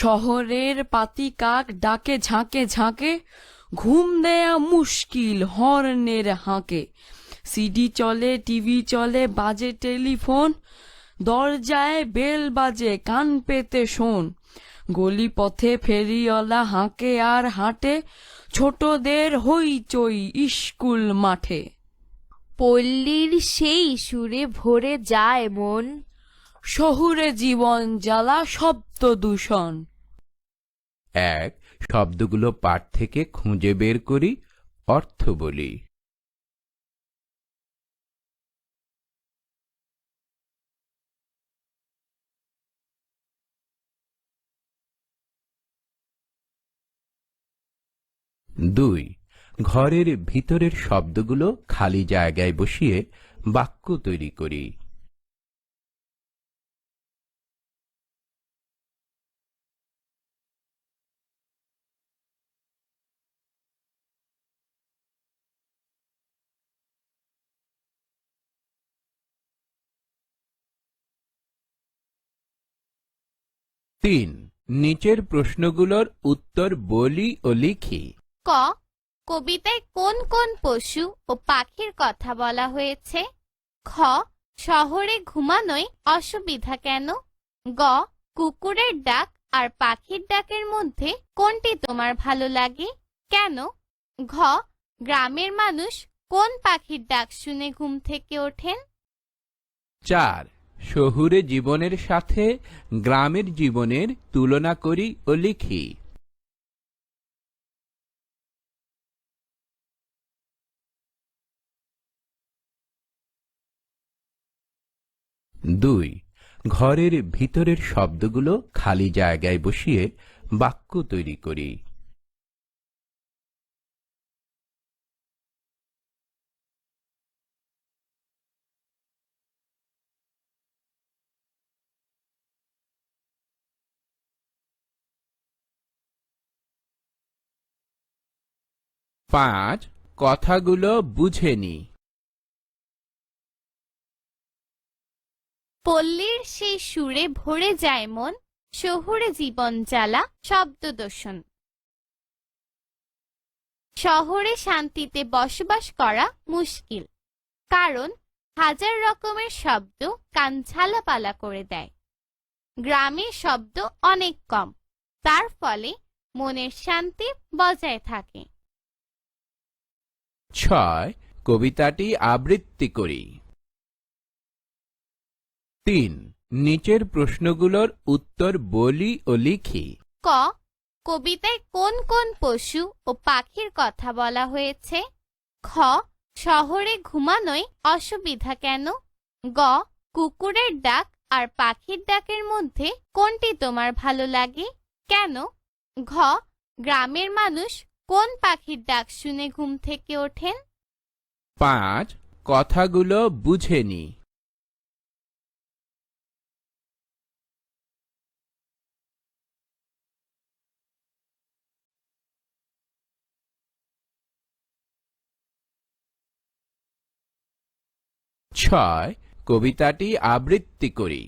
শহরের পাতি কাক ডাকে ঝাঁকে ঝাঁকে, ঘুম দেয়া মুশকিল হর্নের হাঁকে। সিডি চলে, টিভি চলে, বাজে টেলিফোন, দরজায় বেল বাজে, কান পেতে শোন। গলি পথে ফেরিওয়ালা হাঁকে আর হাঁটে, ছোটদের হইচই স্কুল মাঠে। পল্লীর সেই সুরে ভরে যায় মন, শহুরে জীবন জ্বালা শব্দ দূষণ। এক, শব্দগুলো পাঠ থেকে খুঁজে বের করি, অর্থ বলি। দুই, ঘরের ভিতরের শব্দগুলো খালি জায়গায় বসিয়ে বাক্য তৈরি করি। তিন, নিচের প্রশ্নগুলোর উত্তর বলি ও লিখি। ক, কবিতায় কোন কোন পশু ও পাখির কথা বলা হয়েছে? খ, শহরে ঘুমানোয় অসুবিধা কেন? গ, কুকুরের ডাক আর পাখির ডাকের মধ্যে কোনটি তোমার ভালো লাগে, কেন? ঘ, গ্রামের মানুষ কোন পাখির ডাক শুনে ঘুম থেকে ওঠেন? চার, শহুরে জীবনের সাথে গ্রামের জীবনের তুলনা করি ও লিখি। দুই, ঘরের ভিতরের শব্দগুলো খালি জায়গায় বসিয়ে বাক্য তৈরি করি। পাঁচ, কথাগুলো বুঝে নি। পল্লীর সেই সুরে ভরে যায় মন, শহুরে জীবন জ্বালা শব্দ দূষণ। শহরে শান্তিতে বসবাস করা মুশকিল, কারণ হাজার রকমের শব্দ কান ঝালাপালা করে দেয়। গ্রামের শব্দ অনেক কম, তার ফলে মনের শান্তি বজায় থাকে। ছয়, কবিতাটি আবৃত্তি করি। তিন, নিচের প্রশ্নগুলোর উত্তর বলি ও লিখি। ক, কবিতায় কোন কোন পশু ও পাখির কথা বলা হয়েছে? খ, শহরে ঘুমানোয় অসুবিধা কেন? গ, কুকুরের ডাক আর পাখির ডাকের মধ্যে কোনটি তোমার ভালো লাগে, কেন? ঘ, গ্রামের মানুষ কোন পাখির ডাক শুনে ঘুম থেকে ওঠেন? পাঁচ, কথাগুলো বুঝে নি। ছয়, কবিতাটি আবৃত্তি করি।